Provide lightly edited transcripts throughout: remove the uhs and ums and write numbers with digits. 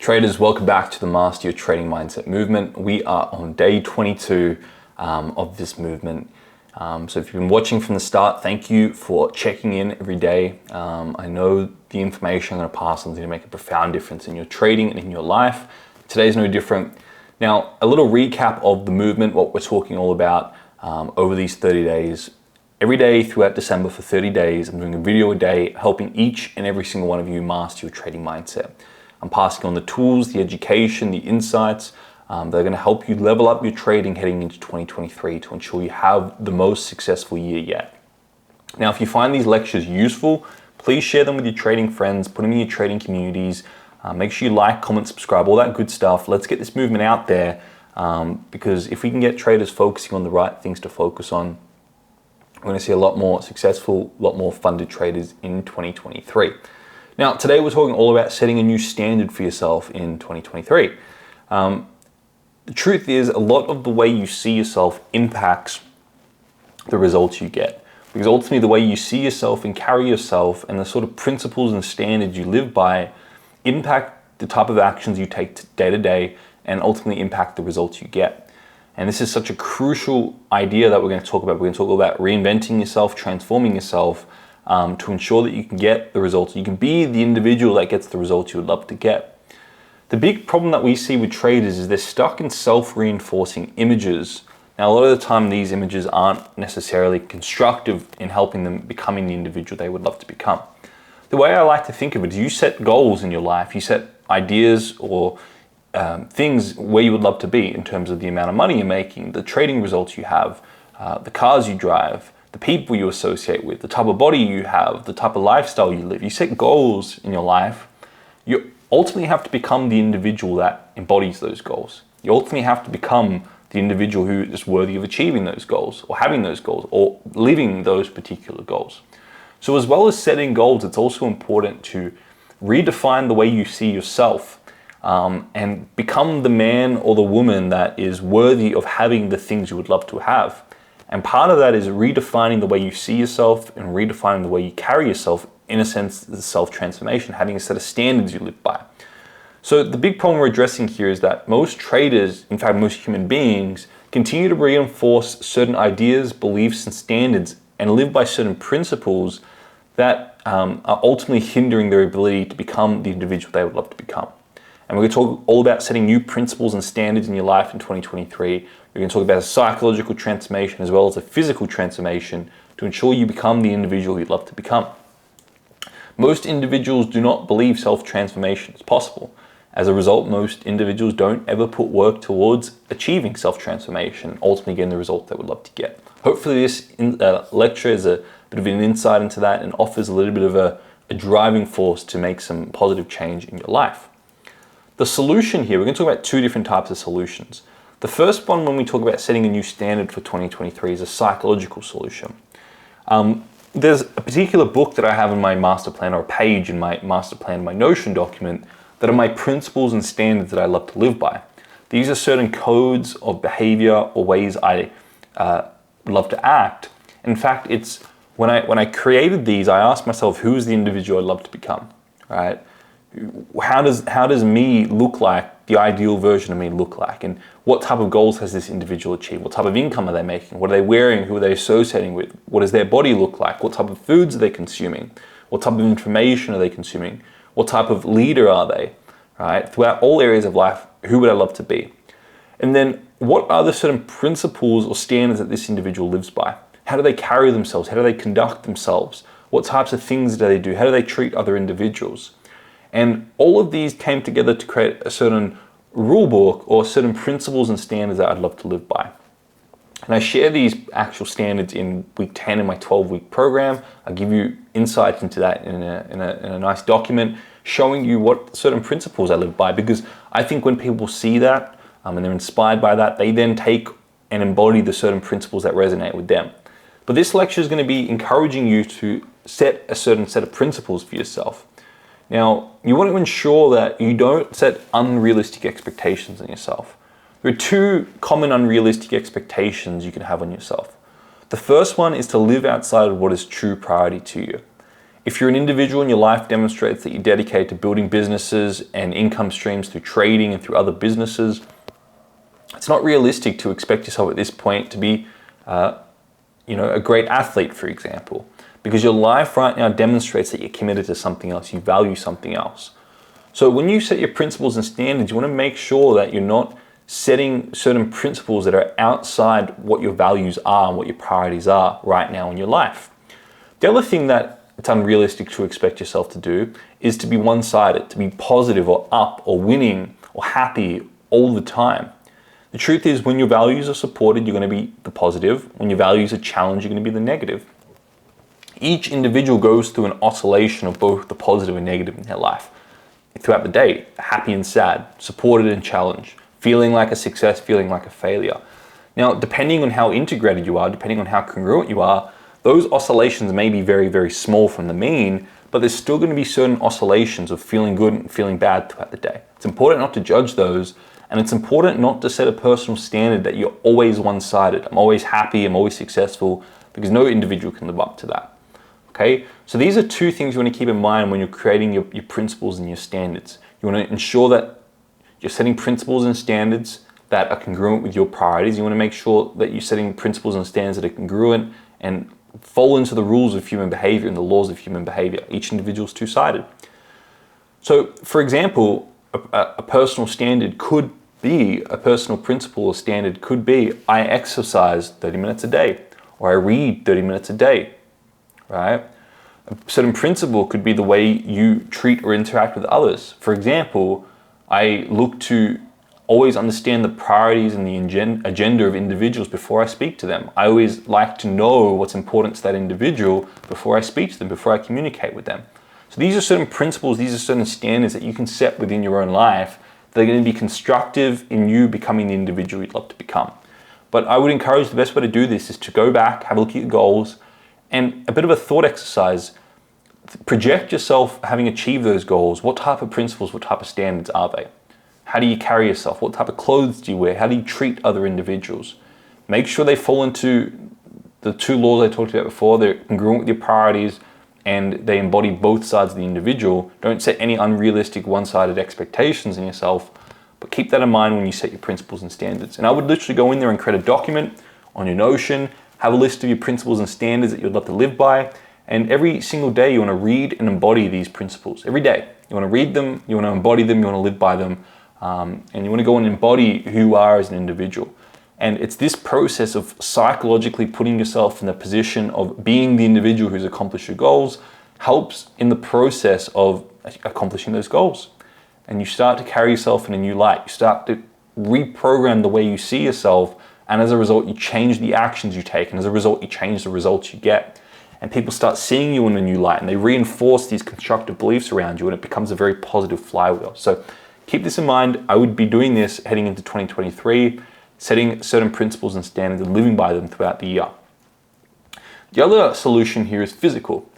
Traders, welcome back to the Master Your Trading Mindset movement. We are on day 22 of this movement. So if you've been watching from the start, thank you for checking in every day. I know the information I'm going to pass on is going to make a profound difference in your trading and in your life. Today's no different. Now, a little recap of the movement, what we're talking all about over these 30 days. Every day throughout December for 30 days, I'm doing a video a day helping each and every single one of you master your trading mindset. I'm passing on the tools, the education, the insights that are going to help you level up your trading heading into 2023 to ensure you have the most successful year yet. Now, if you find these lectures useful, please share them with your trading friends, put them in your trading communities, make sure you like, comment, subscribe, all that good stuff. Let's get this movement out there because if we can get traders focusing on the right things to focus on, we're going to see a lot more successful, a lot more funded traders in 2023. Now, today we're talking all about setting a new standard for yourself in 2023. The truth is, a lot of the way you see yourself impacts the results you get. Because ultimately, the way you see yourself and carry yourself and the sort of principles and standards you live by impact the type of actions you take day to day and ultimately impact the results you get. And this is such a crucial idea that we're going to talk about. We're going to talk about reinventing yourself, transforming yourself, to ensure that you can get the results. You can be the individual that gets the results you would love to get. The big problem that we see with traders is they're stuck in self-reinforcing images. Now, a lot of the time, these images aren't necessarily constructive in helping them becoming the individual they would love to become. The way I like to think of it is you set goals in your life, you set ideas or things where you would love to be in terms of the amount of money you're making, the trading results you have, the cars you drive, the people you associate with, the type of body you have, the type of lifestyle you live. You set goals in your life. You ultimately have to become the individual that embodies those goals. You ultimately have to become the individual who is worthy of achieving those goals or having those goals or living those particular goals. So as well as setting goals, it's also important to redefine the way you see yourself and become the man or the woman that is worthy of having the things you would love to have. And part of that is redefining the way you see yourself and redefining the way you carry yourself, in a sense, the self-transformation, having a set of standards you live by. So the big problem we're addressing here is that most traders, in fact, most human beings, continue to reinforce certain ideas, beliefs, and standards and live by certain principles that are ultimately hindering their ability to become the individual they would love to become. And we're going to talk all about setting new principles and standards in your life in 2023. We're going to talk about a psychological transformation as well as a physical transformation to ensure you become the individual you'd love to become. Most individuals do not believe self-transformation is possible. As a result, most individuals don't ever put work towards achieving self-transformation, ultimately getting the result they would love to get. Hopefully this lecture is a bit of an insight into that and offers a little bit of a driving force to make some positive change in your life. The solution here, we're going to talk about two different types of solutions. The first one, when we talk about setting a new standard for 2023, is a psychological solution. There's a particular book that I have in my master plan, or a page in my master plan, my Notion document, that are my principles and standards that I love to live by. These are certain codes of behavior or ways I love to act. In fact, it's when I created these, I asked myself, who is the individual I'd love to become, right? How does me look like, the ideal version of me look like, and what type of goals has this individual achieved? What type of income are they making? What are they wearing? Who are they associating with? What does their body look like? What type of foods are they consuming? What type of information are they consuming? What type of leader are they, right? Throughout all areas of life, who would I love to be? And then what are the certain principles or standards that this individual lives by? How do they carry themselves? How do they conduct themselves? What types of things do they do? How do they treat other individuals? And all of these came together to create a certain rule book or certain principles and standards that I'd love to live by. And I share these actual standards in week 10 in my 12-week program. I give you insights into that in a nice document showing you what certain principles I live by, because I think when people see that and they're inspired by that, they then take and embody the certain principles that resonate with them. But this lecture is going to be encouraging you to set a certain set of principles for yourself. Now, you want to ensure that you don't set unrealistic expectations on yourself. There are two common unrealistic expectations you can have on yourself. The first one is to live outside of what is true priority to you. If you're an individual and your life demonstrates that you're dedicated to building businesses and income streams through trading and through other businesses, it's not realistic to expect yourself at this point to be a great athlete, for example, because your life right now demonstrates that you're committed to something else, you value something else. So when you set your principles and standards, you want to make sure that you're not setting certain principles that are outside what your values are and what your priorities are right now in your life. The other thing that it's unrealistic to expect yourself to do is to be one-sided, to be positive or up or winning or happy all the time. The truth is, when your values are supported, you're going to be the positive. When your values are challenged, you're going to be the negative. Each individual goes through an oscillation of both the positive and negative in their life throughout the day, happy and sad, supported and challenged, feeling like a success, feeling like a failure. Now, depending on how integrated you are, depending on how congruent you are, those oscillations may be very, very small from the mean, but there's still going to be certain oscillations of feeling good and feeling bad throughout the day. It's important not to judge those, and it's important not to set a personal standard that you're always one-sided. I'm always happy, I'm always successful, because no individual can live up to that. Okay, so these are two things you want to keep in mind when you're creating your principles and your standards. You want to ensure that you're setting principles and standards that are congruent with your priorities. You want to make sure that you're setting principles and standards that are congruent and fall into the rules of human behavior and the laws of human behavior. Each individual is two-sided. So, for example, a personal standard could be, a personal principle or standard could be, I exercise 30 minutes a day, or I read 30 minutes a day. Right? A certain principle could be the way you treat or interact with others. For example, I look to always understand the priorities and the agenda of individuals before I speak to them. I always like to know what's important to that individual before I speak to them, before I communicate with them. So these are certain principles, these are certain standards that you can set within your own life that are going to be constructive in you becoming the individual you'd love to become. But I would encourage, the best way to do this is to go back, have a look at your goals, and a bit of a thought exercise. Project yourself having achieved those goals. What type of principles, what type of standards are they? How do you carry yourself? What type of clothes do you wear? How do you treat other individuals? Make sure they fall into the two laws I talked about before. They're congruent with your priorities and they embody both sides of the individual. Don't set any unrealistic one-sided expectations in yourself, but keep that in mind when you set your principles and standards. And I would literally go in there and create a document on your Notion, have a list of your principles and standards that you'd love to live by, and every single day you want to read and embody these principles. Every day. You want to read them, you want to embody them, you want to live by them, and you want to go and embody who you are as an individual. And it's this process of psychologically putting yourself in the position of being the individual who's accomplished your goals helps in the process of accomplishing those goals. And you start to carry yourself in a new light. You start to reprogram the way you see yourself, and as a result, you change the actions you take, and as a result, you change the results you get. And people start seeing you in a new light, and they reinforce these constructive beliefs around you, and it becomes a very positive flywheel. So keep this in mind. I would be doing this heading into 2023, setting certain principles and standards and living by them throughout the year. The other solution here is physical.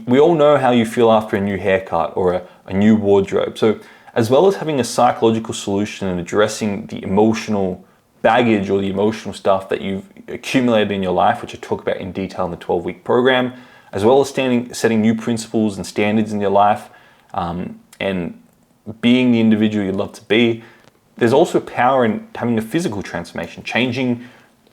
We all know how you feel after a new haircut or a new wardrobe. So as well as having a psychological solution and addressing the emotional baggage or the emotional stuff that you've accumulated in your life, which I talk about in detail in the 12-week program, as well as setting new principles and standards in your life, and being the individual you'd love to be, there's also power in having a physical transformation, changing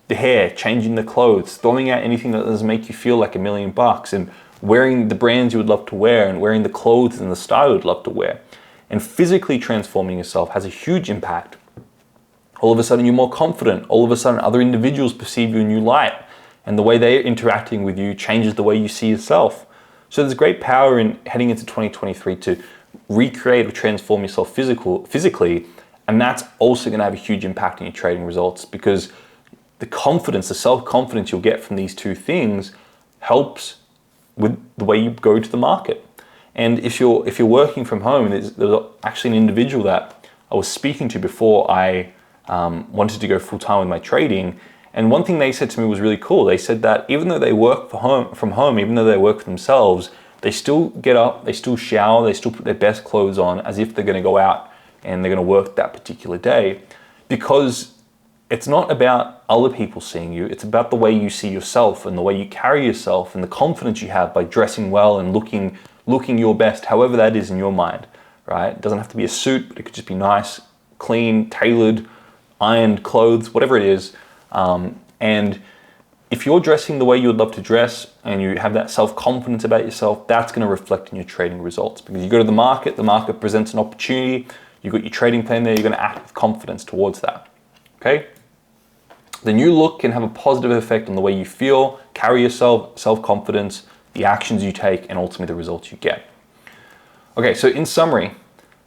the hair, changing the clothes, throwing out anything that doesn't make you feel like $1,000,000, and wearing the brands you would love to wear, and wearing the clothes and the style you'd love to wear. And physically transforming yourself has a huge impact. All of a sudden you're more confident. All of a sudden other individuals perceive you in a new light, and the way they're interacting with you changes the way you see yourself. So there's great power in heading into 2023 to recreate or transform yourself physically, and that's also going to have a huge impact on your trading results, because the confidence, the self-confidence you'll get from these two things helps with the way you go to the market. And if you're working from home, there's actually an individual that I was speaking to before I wanted to go full-time with my trading, and one thing they said to me was really cool. They said that even though they work from home, even though they work for themselves, they still get up, they still shower, they still put their best clothes on as if they're going to go out and they're going to work that particular day, because it's not about other people seeing you. It's about the way you see yourself and the way you carry yourself and the confidence you have by dressing well and looking your best, however that is in your mind, right? It doesn't have to be a suit, but it could just be nice, clean, tailored, ironed clothes, whatever it is. And if you're dressing the way you would love to dress and you have that self-confidence about yourself, that's going to reflect in your trading results. Because you go to the market presents an opportunity, you've got your trading plan there, you're going to act with confidence towards that. Okay? The new look can have a positive effect on the way you feel, carry yourself, self-confidence, the actions you take, and ultimately the results you get. Okay, so in summary,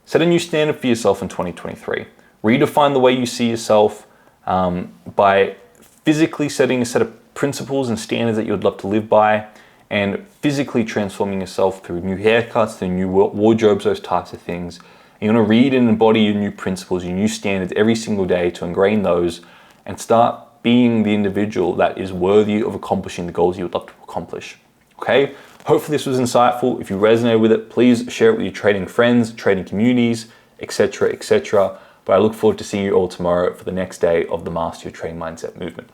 set a new standard for yourself in 2023. Redefine the way you see yourself by physically setting a set of principles and standards that you would love to live by, and physically transforming yourself through new haircuts, through new wardrobes, those types of things. And you're going to read and embody your new principles, your new standards every single day to ingrain those and start being the individual that is worthy of accomplishing the goals you would love to accomplish. Okay? Hopefully this was insightful. If you resonate with it, please share it with your trading friends, trading communities, etc., etc. But I look forward to seeing you all tomorrow for the next day of the Master Your Trading Mindset movement.